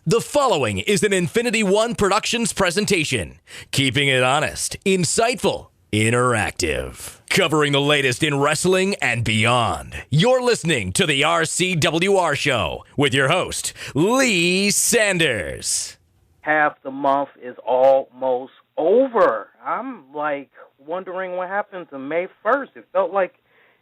The following is an Infinity One Productions presentation, keeping it honest, insightful, interactive, covering the latest in wrestling and beyond. You're listening to the RCWR show with your host, Lee Sanders. Half the month is almost over. I'm like wondering what happened to May 1st. It felt like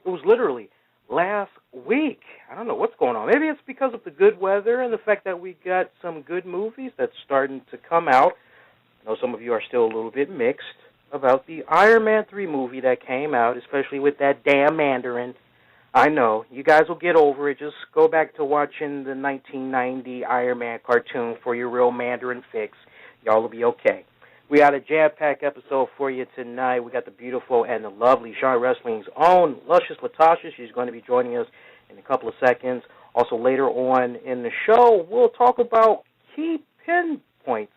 it was literally last week. I don't know what's going on. Maybe it's because of the good weather and the fact that we got some good movies that's starting to come out. I know some of you are still a little bit mixed about the Iron Man 3 movie that came out, especially with that damn Mandarin. I know. You guys will get over it. Just go back to watching the 1990 Iron Man cartoon for your real Mandarin fix. Y'all will be okay. We got a jam-packed episode for you tonight. We got the beautiful and the lovely Shine Wrestling's own Luscious Latasha. She's going to be joining us in a couple of seconds. Also, later on in the show, we'll talk about key pinpoints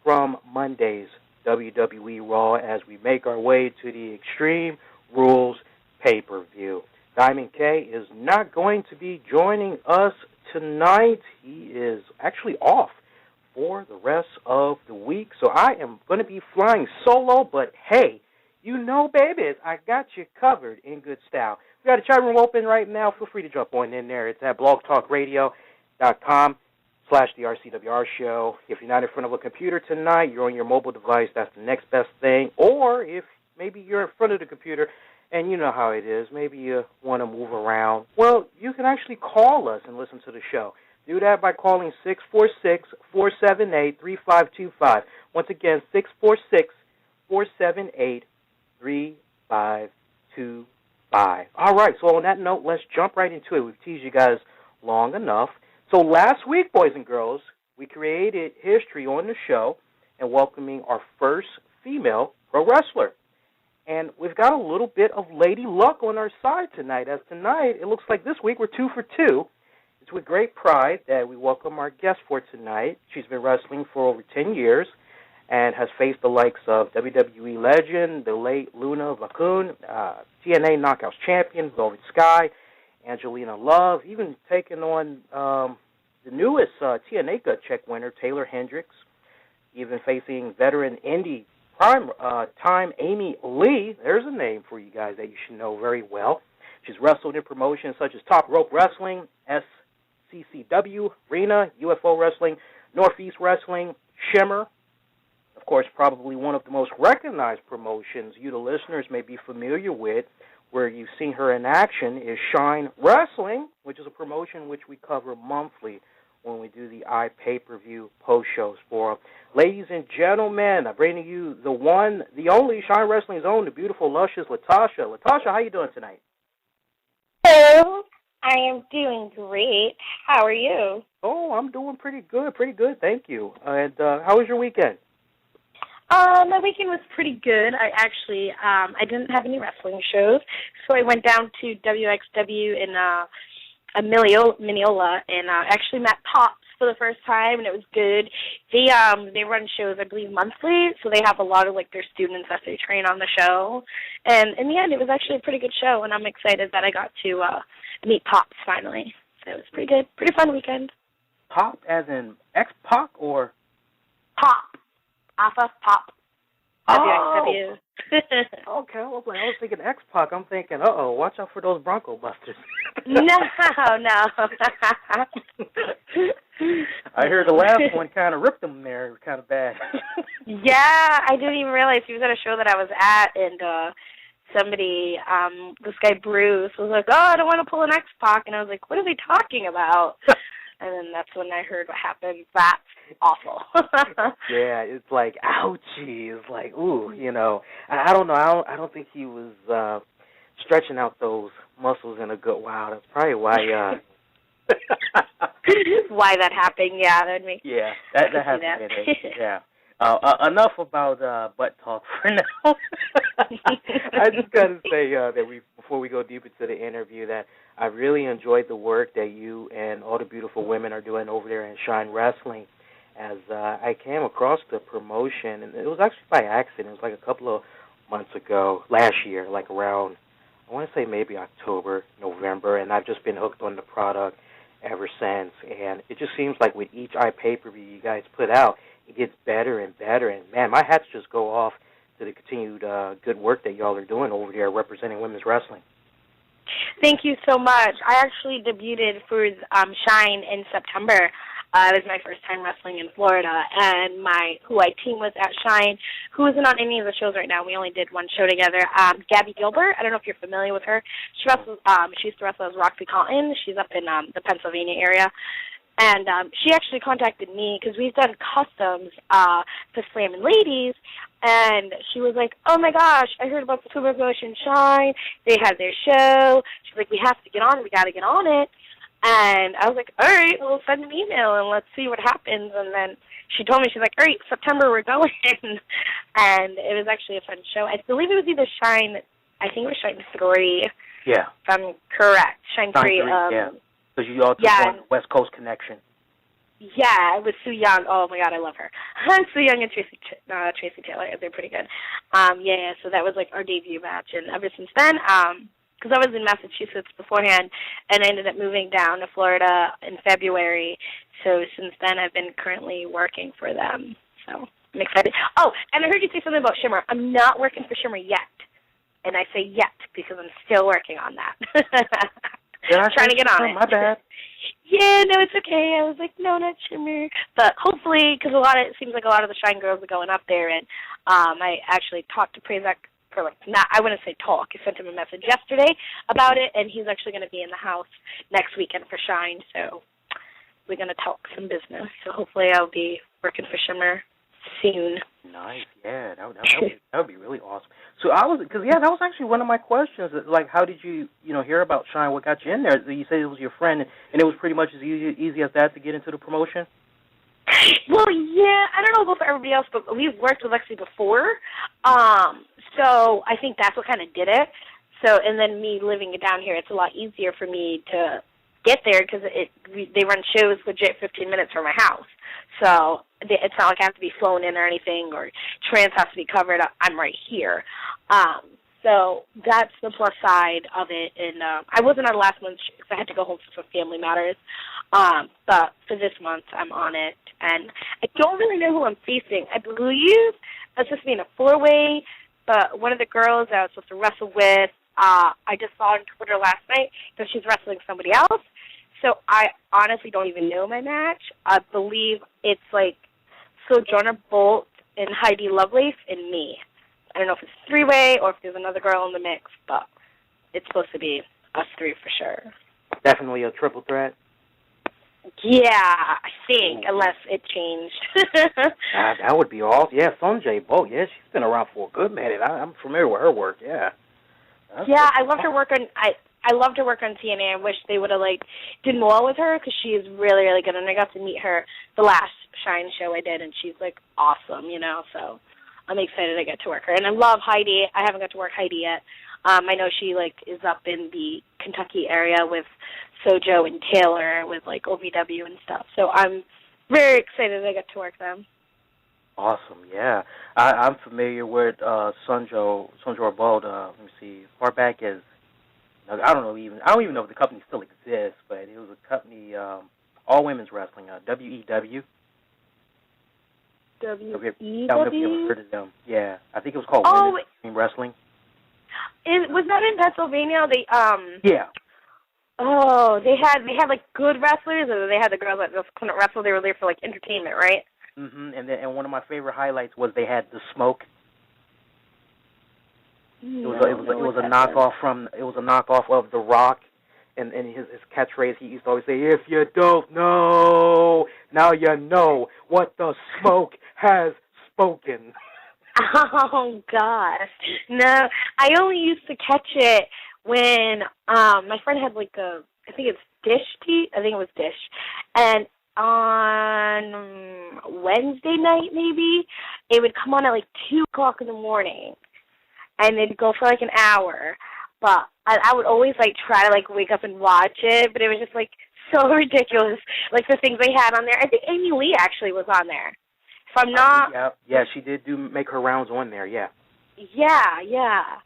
from Monday's WWE Raw as we make our way to the Extreme Rules pay-per-view. Diamond K is not going to be joining us tonight. He is actually off for the rest of the week. So I am going to be flying solo, but hey, you know, babies, I got you covered in good style. We got a chat room open right now. Feel free to jump on in there. It's at blogtalkradio.com/the RCWR show. If you're not in front of a computer tonight, you're on your mobile device, that's the next best thing. Or if maybe you're in front of the computer and you know how it is, maybe you want to move around, well, you can actually call us and listen to the show. Do that by calling 646-478-3525. Once again, 646-478-3525. All right, so on that note, let's jump right into it. We've teased you guys long enough. So last week, boys and girls, we created history on the show and welcoming our first female pro wrestler. And we've got a little bit of lady luck on our side tonight, as tonight, it looks like this week we're 2 for 2. It's with great pride that we welcome our guest for tonight. She's been wrestling for over 10 years and has faced the likes of WWE legend, the late Luna Vachon, TNA Knockouts champion, Velvet Sky, Angelina Love, even taking on the newest TNA gut check winner, Taylor Hendricks, even facing veteran indie prime time Amy Lee. There's a name for you guys that you should know very well. She's wrestled in promotions such as Top Rope Wrestling, CCW, Arena, UFO Wrestling, Northeast Wrestling, Shimmer. Of course, probably one of the most recognized promotions you, the listeners, may be familiar with, where you've seen her in action, is Shine Wrestling, which is a promotion which we cover monthly when we do the pay-per-view post-shows for them. Ladies and gentlemen, I bring to you the one, the only Shine Wrestling's own, the beautiful, luscious Latasha. Latasha, how you doing tonight? Hello. I am doing great. How are you? Oh, I'm doing pretty good, thank you. And how was your weekend? My weekend was pretty good. I didn't have any wrestling shows, so I went down to WXW in Mineola and actually met Pops for the first time, and it was good. They run shows, I believe, monthly, so they have a lot of their students that they train on the show. And in the end, it was actually a pretty good show, and I'm excited that I got to meet Pops finally. So it was pretty good, pretty fun weekend. Pop as in X-Pac or? Pop. Alpha Pop. WXW. Okay, I was thinking X-Pac. I'm thinking, watch out for those Bronco Busters. No. I heard the last one kind of ripped them there, kind of bad. Yeah, I didn't even realize he was at a show that I was at, and somebody, this guy Bruce, was like, I don't want to pull an X-Pac, and I was like, what are they talking about? And then that's when I heard what happened. That's awful. Yeah, it's like, ouchie. It's like, ooh, I don't know. I don't think he was stretching out those muscles in a good while. That's probably why. Why that happened? Yeah, that makes. Yeah, that happened. Yeah. Enough about butt talk for now. I just got to say that before we go deep into the interview, that I really enjoyed the work that you and all the beautiful women are doing over there in Shine Wrestling. As I came across the promotion, and it was actually by accident. It was like a couple of months ago, last year, like around, I want to say maybe October, November, and I've just been hooked on the product. ever since. And it just seems like with each pay-per-view you guys put out, it gets better and better. And, man, my hats just go off to the continued good work that y'all are doing over there representing women's wrestling. Thank you so much. I actually debuted for Shine in September. It was my first time wrestling in Florida, and who I team with at Shine, who isn't on any of the shows right now. We only did one show together. Gabby Gilbert. I don't know if you're familiar with her. She wrestles. She used to wrestle as Roxy Cotton. She's up in the Pennsylvania area. And she actually contacted me because we've done customs for Slammin' Ladies, and she was like, oh, my gosh, I heard about the Super Promotion Shine. They had their show. She's like, we have to get on it. We got to get on it. And I was like, all right, we'll send an email and let's see what happens. And then she told me, she's like, all right, September we're going. And it was actually a fun show. I believe it was either Shine, I think it was Shine 3. Yeah. If I'm correct. Shine 3. Yeah. Because you all took on the West Coast connection. Yeah, it was Sue Young. Oh, my God, I love her. Sue Young and Tracy Taylor. They're pretty good. Yeah, so that was like our debut match. And ever since then, because I was in Massachusetts beforehand, and I ended up moving down to Florida in February. So since then, I've been currently working for them. So I'm excited. Oh, and I heard you say something about Shimmer. I'm not working for Shimmer yet. And I say yet because I'm still working on that. Trying to get on it. My bad. Yeah, no, it's okay. I was like, no, not Shimmer. But hopefully, because it seems like a lot of the Shine girls are going up there, and I actually talked to Prazak for I wouldn't say talk. I sent him a message yesterday about it, and he's actually going to be in the house next weekend for Shine, so we're going to talk some business. So hopefully I'll be working for Shimmer soon. Nice, yeah, that would be really awesome. So that was actually one of my questions. Like, how did you hear about Shine? What got you in there? You said it was your friend, and it was pretty much as easy as that to get into the promotion. Well, yeah, I don't know about everybody else, but we've worked with Lexi before, so I think that's what kind of did it. So, and then me living down here, it's a lot easier for me to get there because they run shows legit 15 minutes from my house. So it's not like I have to be flown in or anything, or trans has to be covered. I'm right here. So that's the plus side of it. And I wasn't on last month's because I had to go home for family matters. But for this month, I'm on it. And I don't really know who I'm facing. I believe it's supposed to be in a four-way, but one of the girls I was supposed to wrestle with, I just saw on Twitter last night that she's wrestling somebody else. So I honestly don't even know my match. I believe it's like Sojourner Bolt and Heidi Lovelace and me. I don't know if it's three-way or if there's another girl in the mix, but it's supposed to be us three for sure. Definitely a triple threat. Yeah, I think, unless it changed. That would be awesome. Yeah, Sonjay Bolt. Yeah, she's been around for a good minute. I'm familiar with her work. Yeah. I loved her work on. I loved her work on TNA. I wish they would have did more with her because she is really, really good. And I got to meet her the last Shine show I did, and she's awesome. So I'm excited I get to work her. And I love Heidi. I haven't got to work Heidi yet. I know she is up in the Kentucky area with Sojo and Taylor with OVW and stuff. So I'm very excited I get to work them. Awesome, yeah. I'm familiar with Sonjo Bolt. Let me see, as far back as I don't even know if the company still exists, but it was a company, all women's wrestling, WEW. WEW? I've never heard of them. Yeah, I think it was called Women's Wrestling. Was that in Pennsylvania? Yeah. Oh, they had good wrestlers, or they had the girls that just couldn't wrestle. They were there for entertainment, right? Mhm. And one of my favorite highlights was they had the Smoke. It was a knockoff of The Rock, and his catchphrase he used to always say, "If you don't know, now you know what the Smoke has spoken." Oh gosh, no! I only used to catch it when my friend had I think it's Dish TV. I think it was Dish, and on Wednesday night maybe it would come on at 2:00 in the morning, and it'd go for an hour. But I would always try to wake up and watch it, but it was just so ridiculous. The things they had on there. I think Amy Lee actually was on there. If I'm not... Yeah, she did make her rounds on there, yeah. Yeah.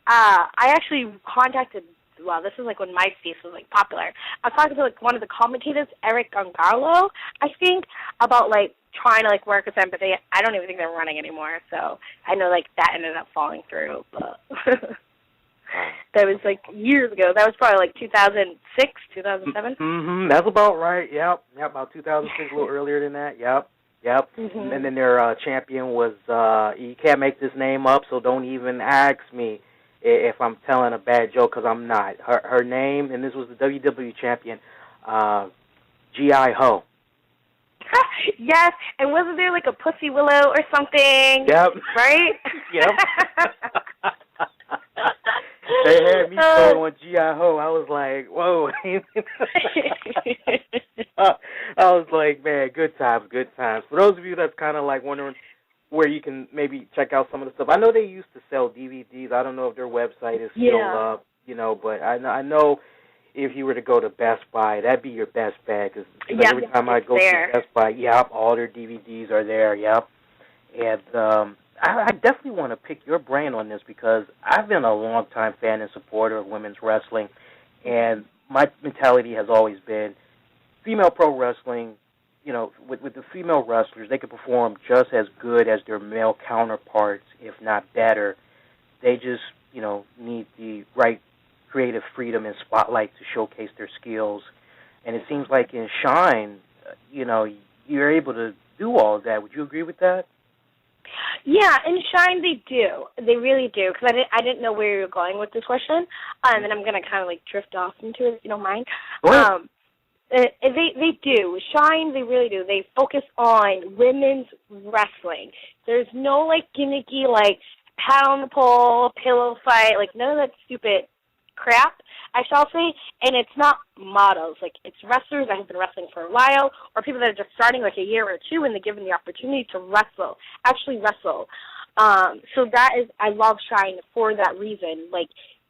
I actually contacted well, this is like when MySpace was like popular. I was talking to like one of the commentators, Eric Gonzalo, I think, about like trying to like work with them, but I don't even think they're running anymore. So I know like that ended up falling through. But that was like years ago. That was probably like 2006, 2007. Mm-hmm. That's about right. Yep. About 2006, a little earlier than that. Yep. Mm-hmm. And then their champion was, you can't make this name up, so don't even ask me if I'm telling a bad joke, because I'm not. Her name, and this was the WWE champion, G.I. Ho. Yes, and wasn't there like a Pussy Willow or something? Yep. Right? Yep. They had me going on G.I. Ho. I was like, whoa. I was like, man, good times. For those of you that's kind of like wondering where you can maybe check out some of the stuff, I know they used to sell DVDs. I don't know if their website is still up, but I know if you were to go to Best Buy, that'd be your best bet. Because every time I go to Best Buy, all their DVDs are there, And I definitely want to pick your brain on this, because I've been a long-time fan and supporter of women's wrestling, and my mentality has always been female pro wrestling, with the female wrestlers, they could perform just as good as their male counterparts, if not better. They just, need the right creative freedom and spotlight to showcase their skills. And it seems like in Shine, you're able to do all of that. Would you agree with that? Yeah, in Shine they do. They really do, because I didn't know where you were going with this question, and I'm going to kind of like drift off into it, if you don't mind. They do. Shine, they really do. They focus on women's wrestling. There's no like gimmicky like pat on the pole, pillow fight, like none of that stupid crap, I shall say. And it's not models. Like, it's wrestlers that have been wrestling for a while, or people that are just starting like a year or two and they're given the opportunity to actually wrestle. So that is, I love Shine for that reason. Like,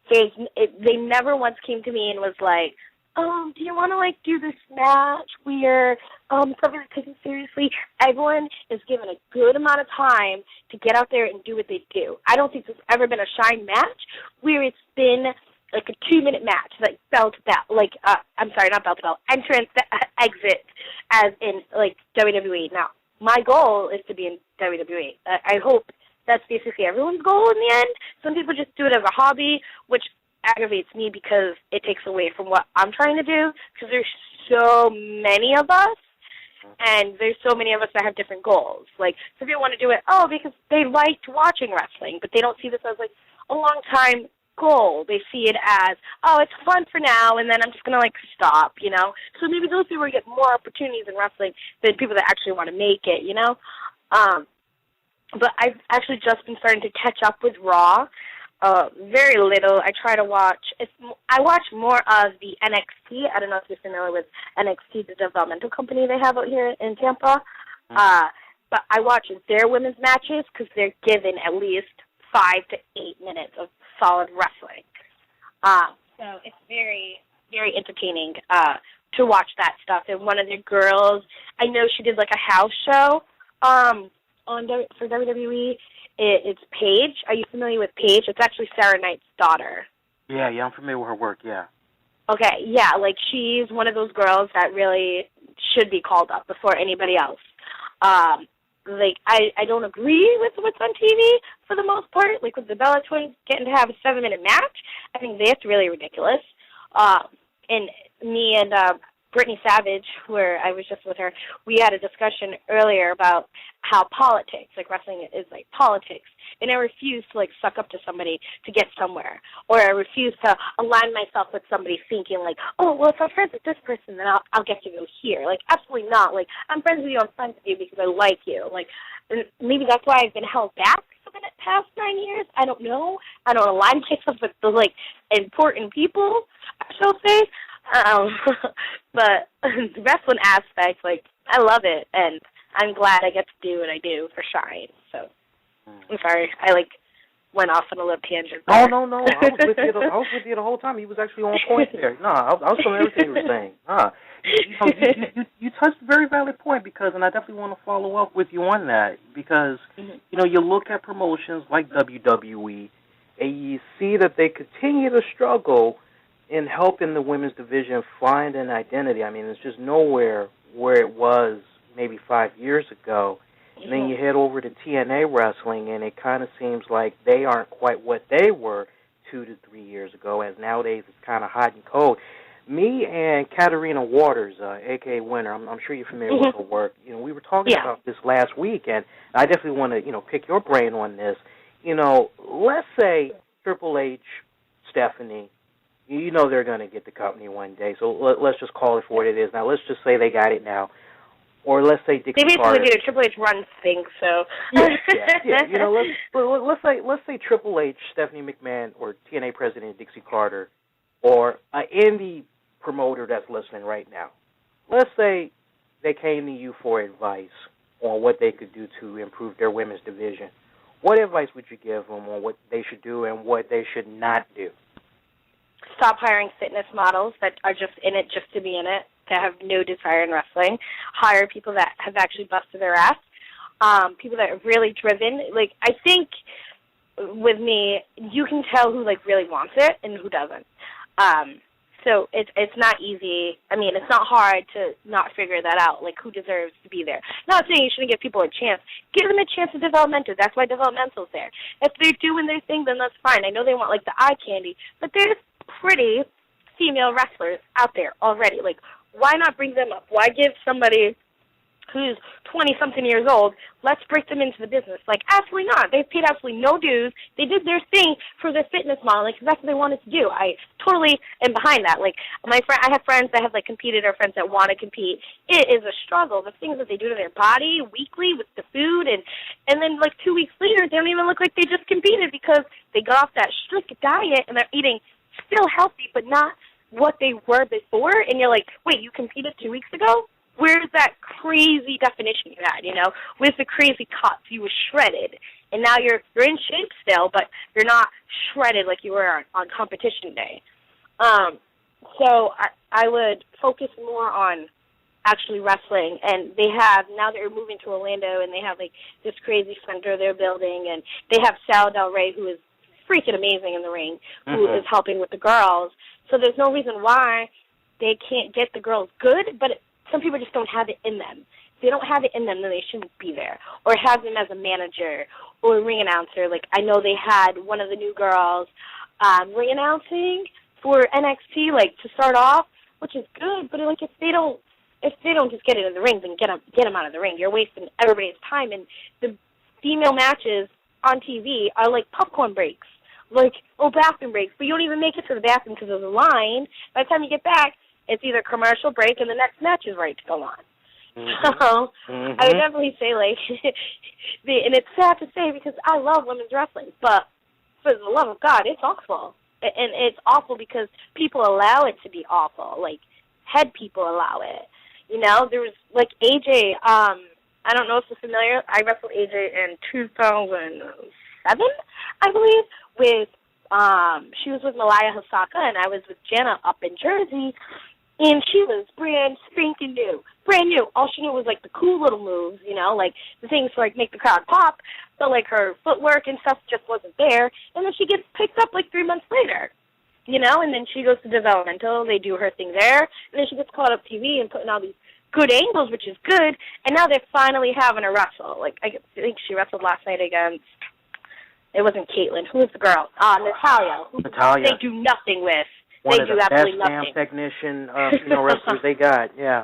they never once came to me and was like, do you want to, like, do this match where everyone's taken seriously? Everyone is given a good amount of time to get out there and do what they do. I don't think there's ever been a Shine match where it's been, like, a 2-minute match, like, bell to bell. Like, I'm sorry, not bell to bell, entrance, exit, as in, like, WWE. Now, my goal is to be in WWE. I hope that's basically everyone's goal in the end. Some people just do it as a hobby, which aggravates me because it takes away from what I'm trying to do, because there's so many of us, and there's so many of us that have different goals. Like, some people want to do it, because they liked watching wrestling, but they don't see this as, like, a long-time goal. They see it as, it's fun for now, and then I'm just going to, like, stop, So maybe those people get more opportunities in wrestling than people that actually want to make it, But I've actually just been starting to catch up with Raw. Very little. I try to watch. I watch more of the NXT. I don't know if you're familiar with NXT, the developmental company they have out here in Tampa. But I watch their women's matches because they're given at least 5 to 8 minutes of solid wrestling. So it's very, very entertaining to watch that stuff. And one of the girls, I know she did like a house show for WWE. It's Paige. Are you familiar with Paige? It's actually Sarah Knight's daughter. Yeah, I'm familiar with her work, yeah. Okay, yeah, like she's one of those girls that really should be called up before anybody else. Like, I don't agree with what's on TV for the most part. Like, with the Bella Twins getting to have a 7-minute match, I think that's really ridiculous. And me and Brittany Savage, where I was just with her, we had a discussion earlier about how politics, like wrestling is like politics, and I refuse to like suck up to somebody to get somewhere, or I refuse to align myself with somebody thinking like, well, if I'm friends with this person, then I'll get to go here. Like, absolutely not. Like, I'm friends with you, I'm friends with you because I like you. Like, and maybe that's why I've been held back for the past 9 years. I don't know. I don't align myself with the like important people, I shall say. But the wrestling aspect, like, I love it, and I'm glad I get to do what I do for Shine. So, I'm sorry, I like went off on a little tangent. No. I was with you the whole time. He was actually on point there. No, I was from everything you were saying. You touched a very valid point and I definitely want to follow up with you on that because you look at promotions like WWE, and you see that they continue to struggle in helping the women's division find an identity. I mean, it's just nowhere where it was maybe 5 years ago. And then you head over to TNA Wrestling, and it kind of seems like they aren't quite what they were 2 to 3 years ago, as nowadays it's kind of hot and cold. Me and Katarina Waters, a.k.a. Winter, I'm sure you're familiar with her work. You know, we were talking about this last week, and I definitely want to, pick your brain on this. You know, let's say Triple H, Stephanie, you know they're going to get the company one day, so let's just call it for what it is. Now, let's just say they got it now. Or let's say Dixie They basically Carter. do. Triple H runs things, so. yeah. You know, let's say Triple H, Stephanie McMahon, or TNA President Dixie Carter, or an indie promoter that's listening right now. Let's say they came to you for advice on what they could do to improve their women's division. What advice would you give them on what they should do and what they should not do? Stop hiring fitness models that are just in it just to be in it, that have no desire in wrestling. Hire people that have actually busted their ass. People that are really driven. Like, I think with me, you can tell who, like, really wants it and who doesn't. So it's not easy. I mean, it's not hard to not figure that out, like who deserves to be there. Not saying you shouldn't give people a chance. Give them a chance of developmental. That's why developmental's there. If they're doing their thing, then that's fine. I know they want, like, the eye candy, but there's pretty female wrestlers out there already. Like, why not bring them up? Why give somebody who's 20-something years old, let's break them into the business? Like, absolutely not. They've paid absolutely no dues. They did their thing for their fitness modeling because that's what they wanted to do. I totally am behind that. Like, I have friends that have, like, competed or friends that want to compete. It is a struggle. The things that they do to their body weekly with the food, and then, like, 2 weeks later, they don't even look like they just competed because they got off that strict diet and they're eating still healthy but not what they were before. And you're like, wait, you competed 2 weeks ago? Where's that crazy definition you had, with the crazy cuts? You were shredded, and now you're in shape still, but you're not shredded like you were on competition day. So I would focus more on actually wrestling, and they have, now they're moving to Orlando, and they have, like, this crazy center they're building, and they have Sal Del Rey, who is freaking amazing in the ring, who is helping with the girls. So there's no reason why they can't get the girls good, but some people just don't have it in them. If they don't have it in them, then they shouldn't be there. Or have them as a manager or a ring announcer. Like, I know they had one of the new girls ring announcing for NXT, like, to start off, which is good, but, like, if they don't just get it in the ring, then get them out of the ring. You're wasting everybody's time, and the female matches on TV are like popcorn breaks, bathroom breaks, but you don't even make it to the bathroom because there's a line. By the time you get back, it's either commercial break and the next match is ready to go on. So I would definitely say, like, and it's sad to say because I love women's wrestling, but for the love of God, it's awful. And it's awful because people allow it to be awful. Like, head people allow it. There was, like, AJ, I don't know if you're familiar. I wrestled AJ in 2007, I believe, with, she was with Malaya Hosaka, and I was with Jenna up in Jersey, and she was brand spanking new. Brand new. All she knew was, like, the cool little moves, like the things to, like, make the crowd pop, but, like, her footwork and stuff just wasn't there, and then she gets picked up, like, 3 months later, and then she goes to developmental, they do her thing there, and then she gets called up TV and putting all these good angles, which is good, and now they're finally having a wrestle. Like, I think she wrestled last night against, it wasn't Caitlin. Who was the girl? Natalia. Natalia. They do nothing with. One they of do the absolutely best nothing. technician, wrestlers they got, yeah.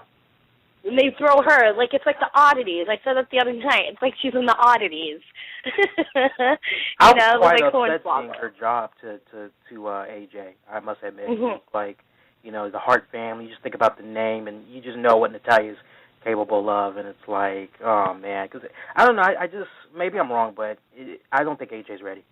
And they throw her, like, it's like the oddities. I said that the other night. It's like she's in the oddities. I was quite like upset seeing her job to AJ, I must admit. It's like, the Hart family, you just think about the name, and you just know what Natalia's capable of, and it's like, oh, man. Because, I don't know, I just, maybe I'm wrong, but I don't think AJ's ready.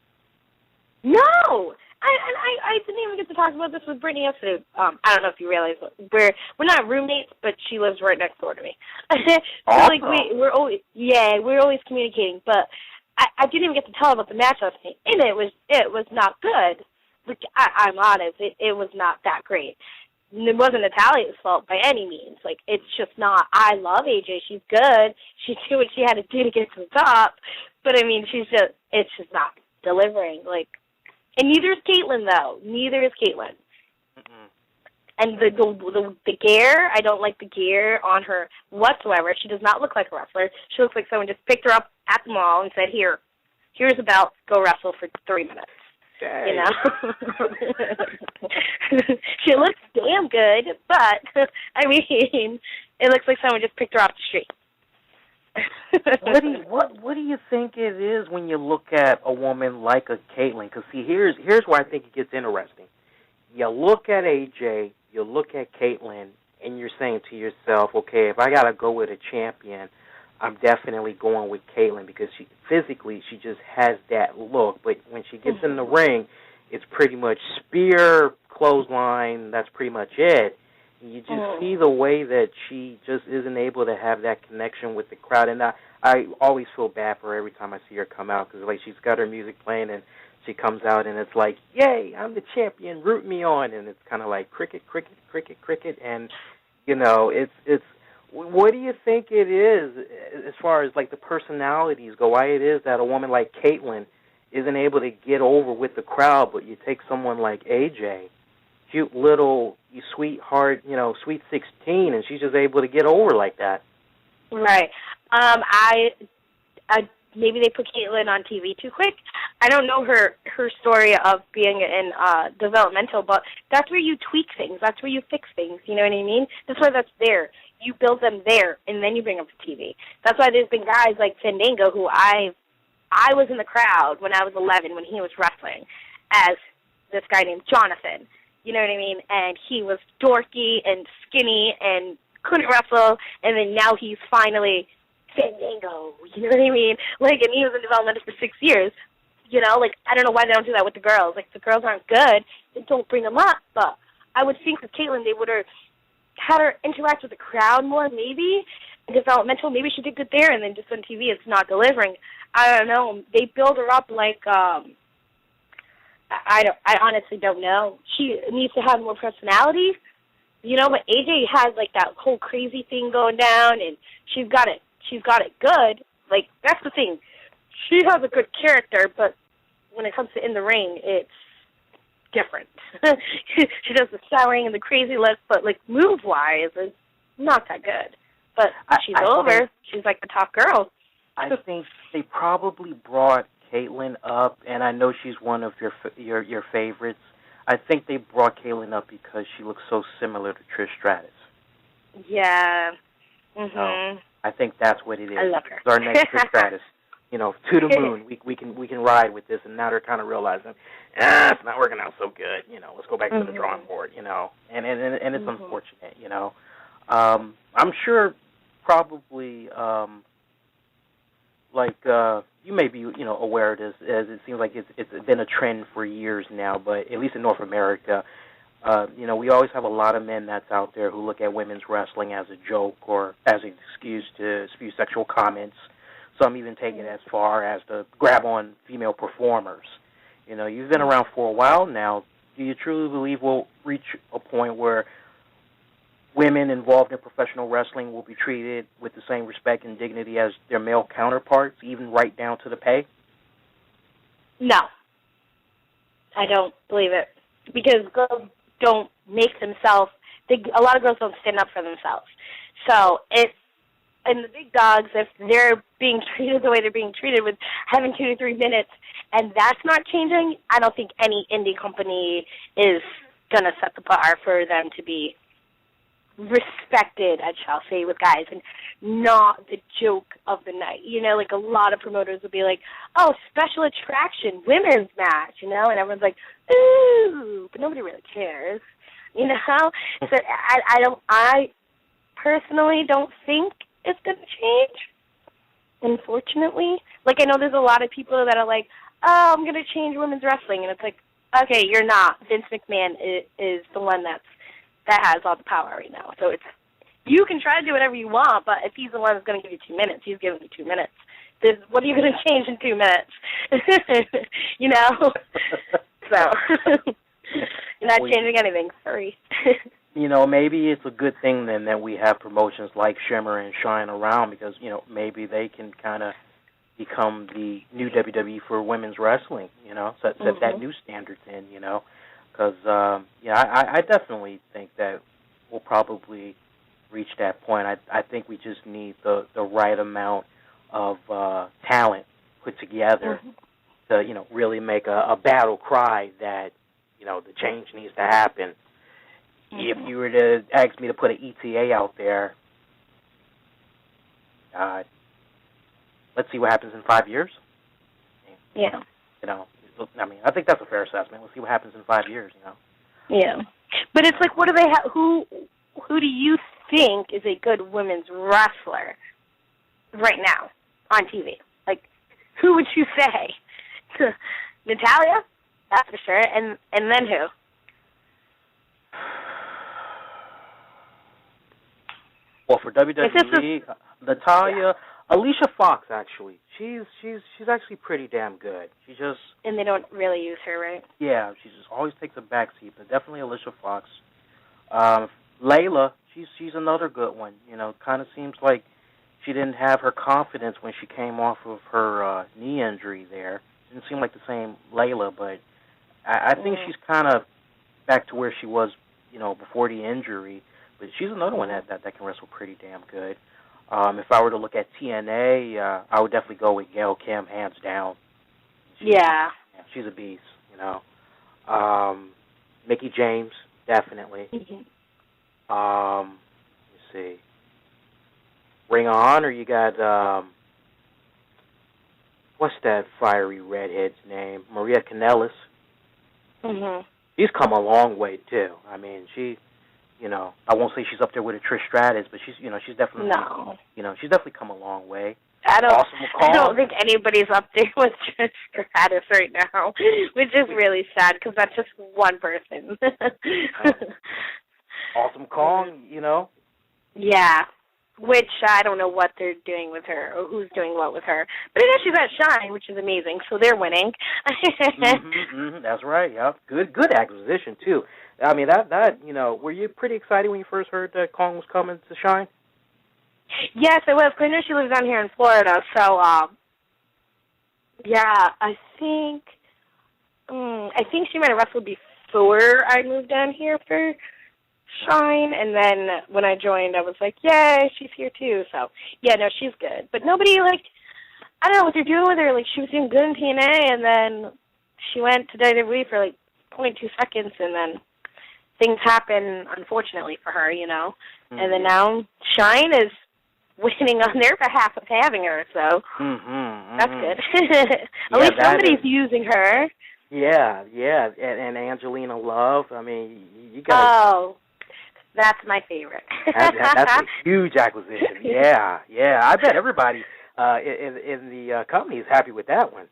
No! I didn't even get to talk about this with Brittany yesterday. I don't know if you realize, but we're not roommates, but she lives right next door to me. So, awesome. like, we're always communicating, but I didn't even get to tell her about the match last night, and it was not good. Like, I'm honest, it was not that great. It wasn't Natalia's fault by any means. Like, it's just not. I love AJ. She's good. She did what she had to do to get to the top. But, I mean, it's just not delivering. Like, and neither is Caitlin, though. Neither is Caitlin. And the gear, I don't like the gear on her whatsoever. She does not look like a wrestler. She looks like someone just picked her up at the mall and said, here's a belt, go wrestle for 3 minutes. Dang. You know? She looks damn good, but, I mean, it looks like someone just picked her off the street. What do you think it is when you look at a woman like a Caitlyn? Because, see, here's where I think it gets interesting. You look at AJ, you look at Caitlyn, and you're saying to yourself, okay, if I got to go with a champion, I'm definitely going with Caitlyn because she just has that look. But when she gets in the ring, it's pretty much spear, clothesline, that's pretty much it. And you just see the way that she just isn't able to have that connection with the crowd. And I always feel bad for her every time I see her come out because, like, she's got her music playing and she comes out and it's like, yay, I'm the champion, root me on. And it's kind of like cricket, cricket, cricket, cricket. And, you know, it's what do you think it is as far as, like, the personalities go, why it is that a woman like Caitlyn isn't able to get over with the crowd, but you take someone like AJ, cute little sweetheart, you know, sweet 16, and she's just able to get over like that. Right. I maybe they put Caitlyn on TV too quick. I don't know her story of being in developmental, but that's where you tweak things. That's where you fix things. You know what I mean? That's why that's there. You build them there, and then you bring them to TV. That's why there's been guys like Fandango who I was in the crowd when I was 11 when he was wrestling as this guy named Jonathan. You know what I mean? And he was dorky and skinny and couldn't wrestle, and then now he's finally Fandango. You know what I mean? Like, and he was in development for 6 years. You know, like, I don't know why they don't do that with the girls. Like, if the girls aren't good, then don't bring them up. But I would think with Caitlyn, they would have had her interact with the crowd more, maybe. Developmental, maybe she did good there, and then just on TV it's not delivering. I don't know. They build her up like, I honestly don't know. She needs to have more personality, you know. But AJ has like that whole crazy thing going down, and she's got it. She's got it good. Like, that's the thing. She has a good character, but when it comes to in the ring, it's different. She does the showering and the crazy look, but like move wise, it's not that good. But she's over. She's like the top girl. I think they probably brought Caitlyn up, and I know she's one of your favorites. I think they brought Caitlyn up because she looks so similar to Trish Stratus. Yeah. So I think that's what it is. I love her. It's our next Trish Stratus. You know, to the moon. We can ride with this, and now they're kind of realizing, it's not working out so good. You know, let's go back to the drawing board. You know, and it's unfortunate. You know, I'm sure probably. You may be, you know, aware of this, as it seems like it's been a trend for years now, but at least in North America, you know, we always have a lot of men that's out there who look at women's wrestling as a joke or as an excuse to spew sexual comments. Some even take it as far as to grab on female performers. You know, you've been around for a while now. Do you truly believe we'll reach a point where women involved in professional wrestling will be treated with the same respect and dignity as their male counterparts, even right down to the pay? No. I don't believe it. Because girls don't make themselves, a lot of girls don't stand up for themselves. So and the big dogs, if they're being treated the way they're being treated with having 2 to 3 minutes, and that's not changing, I don't think any indie company is going to set the bar for them to be respected, I shall say, with guys, and not the joke of the night. You know, like a lot of promoters will be like, oh, special attraction, women's match, you know, and everyone's like, ooh, but nobody really cares, you know? So I personally don't think it's going to change, unfortunately. Like, I know there's a lot of people that are like, oh, I'm going to change women's wrestling, and it's like, okay, you're not. Vince McMahon is the one that has all the power right now. So you can try to do whatever you want, but if he's the one that's going to give you 2 minutes, he's giving you 2 minutes. What are you going to change in 2 minutes? You know? So you're not changing anything. Sorry. You know, maybe it's a good thing then that we have promotions like Shimmer and Shine around because, you know, maybe they can kind of become the new WWE for women's wrestling, you know, set that new standards in, you know. Because, I definitely think that we'll probably reach that point. I think we just need the right amount of talent put together to, really make a battle cry that, the change needs to happen. If you were to ask me to put an ETA out there, let's see what happens in 5 years. Yeah. I think that's a fair assessment. Let's see what happens in 5 years, Yeah. But it's like, what do they have? Who do you think is a good women's wrestler right now on TV? Like, who would you say? Natalia? That's for sure. And then who? Well, for WWE, Natalia, Alicia Fox, actually. She's actually pretty damn good. And they don't really use her, right? Yeah, she just always takes a backseat, but definitely Alicia Fox. Layla, she's another good one. Kind of seems like she didn't have her confidence when she came off of her knee injury there. Didn't seem like the same Layla, but I think she's kind of back to where she was, before the injury. But she's another one that can wrestle pretty damn good. If I were to look at TNA, I would definitely go with Gail Kim, hands down. She's a beast, Mickie James, definitely. Let's see. Ring of Honor, you got, what's that fiery redhead's name? Maria Kanellis. She's come a long way, too. I mean, she... I won't say she's up there with a Trish Stratus, but she's definitely, she's definitely come a long way. I don't think anybody's up there with Trish Stratus right now, which is really sad because that's just one person. Awesome Kong, Yeah, which I don't know what they're doing with her or who's doing what with her. But I know she's at Shine, which is amazing, so they're winning. That's right, yeah. Good acquisition, too. I mean, that were you pretty excited when you first heard that Kong was coming to Shine? Yes, I was. I know she lives down here in Florida, so, yeah, I think she might have wrestled before I moved down here for Shine, and then when I joined, I was like, yay, she's here too, so, yeah, no, she's good. But nobody, I don't know what they're doing with her. She was doing good in TNA, and then she went to WWE for, 0.2 seconds, and then things happen, unfortunately, for her, And then now Shine is winning on their behalf of having her, so that's good. At least somebody's using her. Yeah, and Angelina Love. I mean, you got. Oh, that's my favorite. That's a huge acquisition. Yeah. I bet everybody in the company is happy with that one.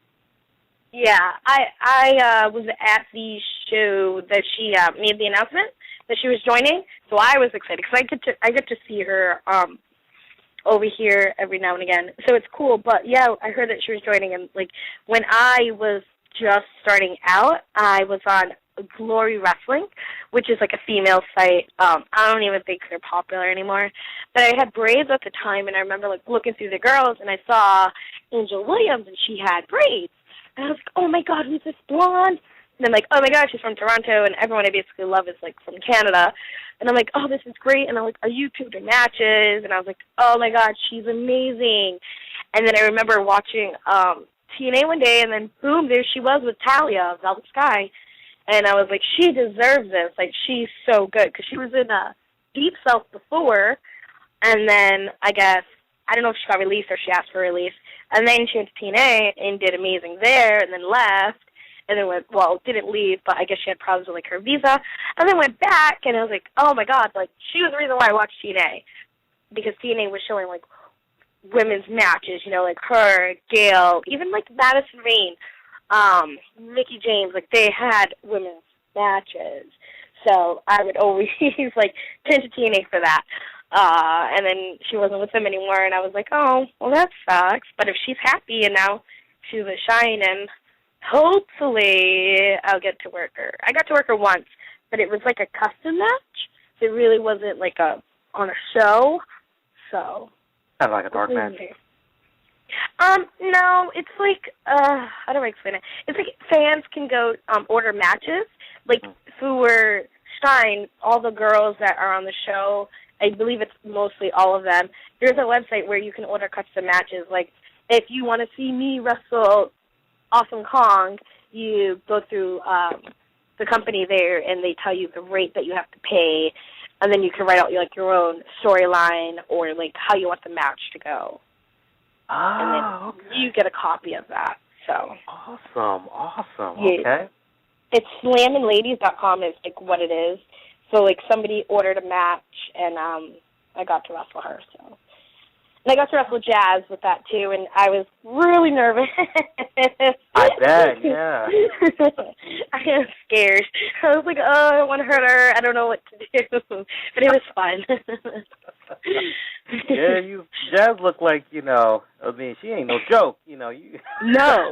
Yeah, I was at the show that she made the announcement that she was joining, so I was excited because I get to see her over here every now and again, so it's cool. But yeah, I heard that she was joining, and when I was just starting out, I was on Glory Wrestling, which is a female site. I don't even think they're popular anymore, but I had braids at the time, and I remember looking through the girls, and I saw Angel Williams, and she had braids. And I was like, oh, my God, who's this blonde? And I'm like, oh, my God, she's from Toronto, and everyone I basically love is, from Canada. And I'm like, oh, this is great. And I'm like, are you two doing matches? And I was like, oh, my God, she's amazing. And then I remember watching TNA one day, and then, boom, there she was with Talia of Velvet Sky. And I was like, she deserves this. She's so good. Because she was in Deep South before, and then I guess, I don't know if she got released or she asked for release. And then she went to TNA and did amazing there, and then left, and then didn't leave, but I guess she had problems with her visa, and then went back, and I was like, oh my God, she was the reason why I watched TNA, because TNA was showing women's matches, her, Gail, even Madison Rain, Mickie James, they had women's matches, so I would always turn to TNA for that. And then she wasn't with them anymore, and I was like, oh, well, that sucks. But if she's happy and now she's at Shine, and hopefully I'll get to work her. I got to work her once, but it was a custom match. So it really wasn't on a show. So kind of like a dark match. No, it's like, how do I explain it? It's like fans can go order matches. Like, for Shine, all the girls that are on the show, I believe it's mostly all of them, there's a website where you can order custom matches. Like, if you want to see me wrestle Awesome Kong, you go through the company there, and they tell you the rate that you have to pay, and then you can write out, like, your own storyline or, like, how you want the match to go. And then you get a copy of that. So Awesome. Yeah. Okay. It's slamandladies.com is like what it is. So like somebody ordered a match, and I got to wrestle her. So, and I got to wrestle Jazz with that too, and I was really nervous. I bet, yeah. I was scared. I was like, oh, I don't want to hurt her. I don't know what to do, but it was fun. Yeah, Jazz looked like, I mean, she ain't no joke, No,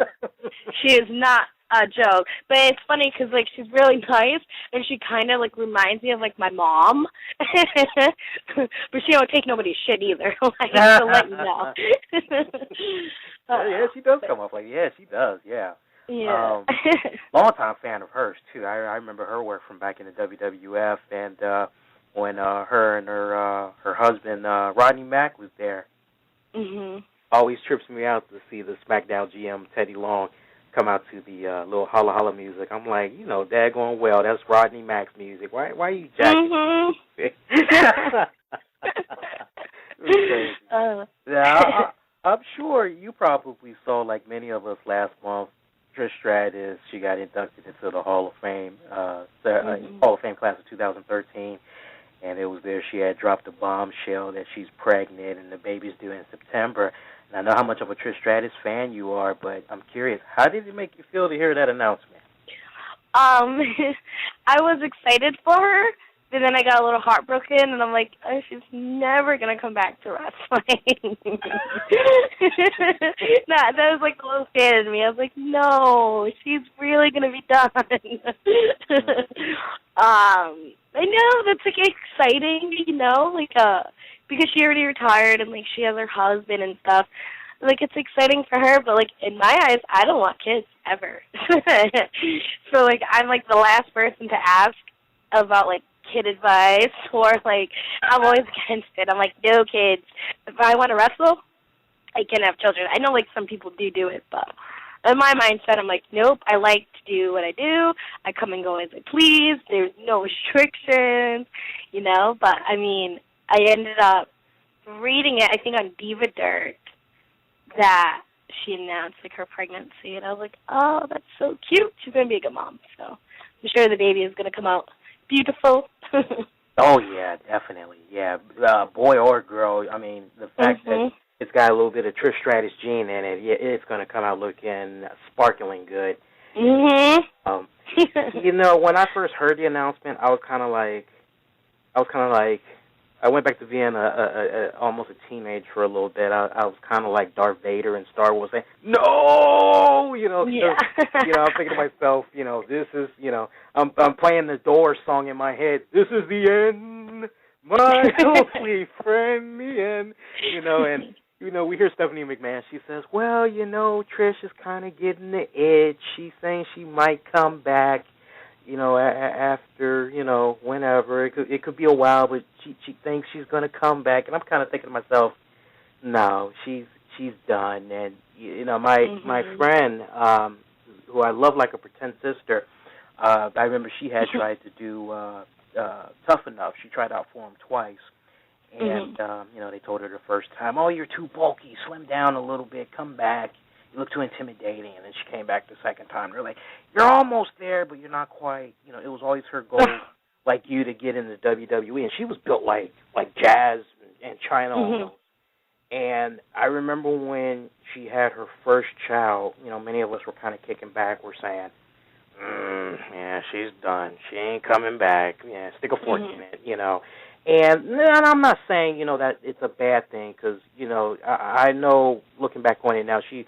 she is not a joke. But it's funny because, like, she's really nice, and she kind of, like, reminds me of, like, my mom. But she don't take nobody's shit either, like, to let you know. Yeah, she does come up like, yeah, she does, yeah. Yeah. Long-time fan of hers, too. I remember her work from back in the WWF, and when her and her husband, Rodney Mack, was there. Always trips me out to see the SmackDown GM, Teddy Long, come out to the little holla holla music. I'm like, daggone well, that's Rodney Mack's music. Why are you jacking? Yeah, I'm sure you probably saw, like many of us last month, Trish Stratus. She got inducted into the Hall of Fame, Hall of Fame class of 2013. And it was there she had dropped a bombshell that she's pregnant and the baby's due in September. And I know how much of a Trish Stratus fan you are, but I'm curious, how did it make you feel to hear that announcement? I was excited for her, but then I got a little heartbroken, and I'm like, oh, she's never going to come back to wrestling. That was like a little scared in me. I was like, no, she's really going to be done. I know, that's, like, exciting, because she already retired and, like, she has her husband and stuff. Like, it's exciting for her, but, like, in my eyes, I don't want kids ever. So, like, I'm, like, the last person to ask about, like, kid advice, or, like, I'm always against it. I'm like, no kids. If I want to wrestle, I can have children. I know, like, some people do it, but in my mindset, I'm like, nope, I like to do what I do. I come and go as I please. There's no restrictions, But, I mean, I ended up reading it, I think, on Diva Dirt, that she announced, like, her pregnancy. And I was like, oh, that's so cute. She's going to be a good mom. So I'm sure the baby is going to come out beautiful. Oh, yeah, definitely. Yeah, boy or girl. I mean, the fact that it's got a little bit of Trish Stratus gene in it, yeah, it's going to come out looking sparkling good. When I first heard the announcement, I went back to being almost a teenager for a little bit. I was kind of like Darth Vader in Star Wars, saying, no, Yeah. I'm thinking to myself, this is, I'm playing the Doors song in my head. This is the end, my only friend, the end, and, we hear Stephanie McMahon. She says, well, Trish is kind of getting the itch. She's saying she might come back, after, whenever. It could be a while, but she thinks she's going to come back. And I'm kind of thinking to myself, no, she's done. And, my friend, who I love like a pretend sister, I remember she had tried to do Tough Enough. She tried out for him twice. And, they told her the first time, oh, you're too bulky, slim down a little bit, come back. You look too intimidating. And then she came back the second time. They're like, you're almost there, but you're not quite. It was always her goal, like you, to get into WWE. And she was built like Jazz and China almost. And I remember when she had her first child, many of us were kind of kicking back. We're saying, yeah, she's done. She ain't coming back. Yeah, stick a fork in it, And I'm not saying, that it's a bad thing, because, I know, looking back on it now, she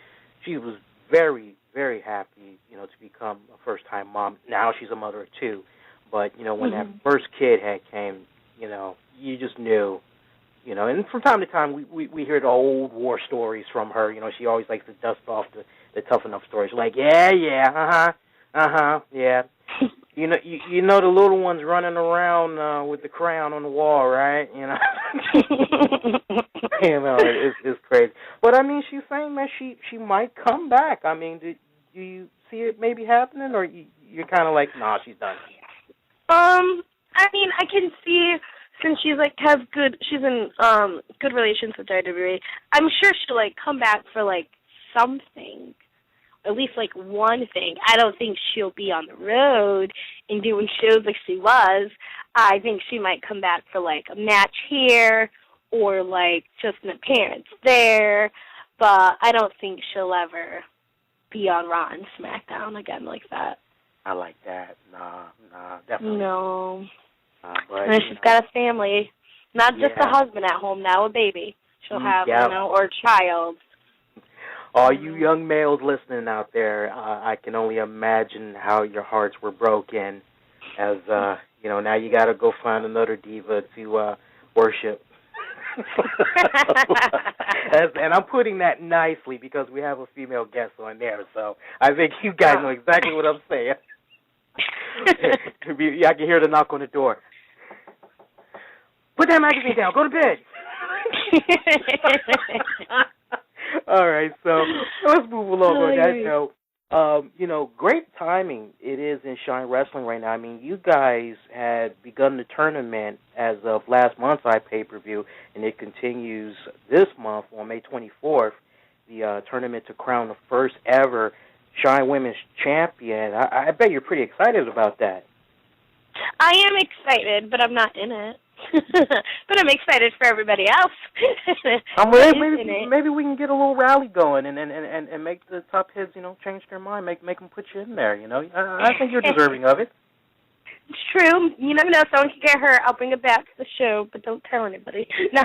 was very, very happy, to become a first-time mom. Now she's a mother of two. But, when that first kid had came, you just knew, and from time to time we hear the old war stories from her. She always likes to dust off the tough enough stories. Like, yeah, yeah. You know the little ones running around with the crown on the wall, right? It's crazy. But I mean, she's saying that she might come back. I mean, do you see it maybe happening, or you're kind of like, nah, she's done? I mean, I can see, since she's in good relations with WWE. I'm sure she'll come back for something. At least one thing. I don't think she'll be on the road and doing shows like she was. I think she might come back for a match here or just an appearance there. But I don't think she'll ever be on Raw and SmackDown again like that. I like that. Nah, definitely. No. But, and she's got a family, not just a husband at home now, a baby. She'll have, or a child. All you young males listening out there, I can only imagine how your hearts were broken as, now you got to go find another diva to worship. And I'm putting that nicely because we have a female guest on there, so I think you guys know exactly what I'm saying. I can hear the knock on the door. Put that magazine down. Go to bed. All right, so let's move along on that note. Great timing it is in Shine Wrestling right now. I mean, you guys had begun the tournament as of last month's pay-per-view, and it continues this month on May 24th, the tournament to crown the first ever Shine Women's Champion. I bet you're pretty excited about that. I am excited, but I'm not in it. But I'm excited for everybody else. Maybe we can get a little rally going and make the top heads, change their mind, make them put you in there. I think you're deserving of it. It's true. You never know. Someone can get hurt. I'll bring it back to the show, but don't tell anybody. No.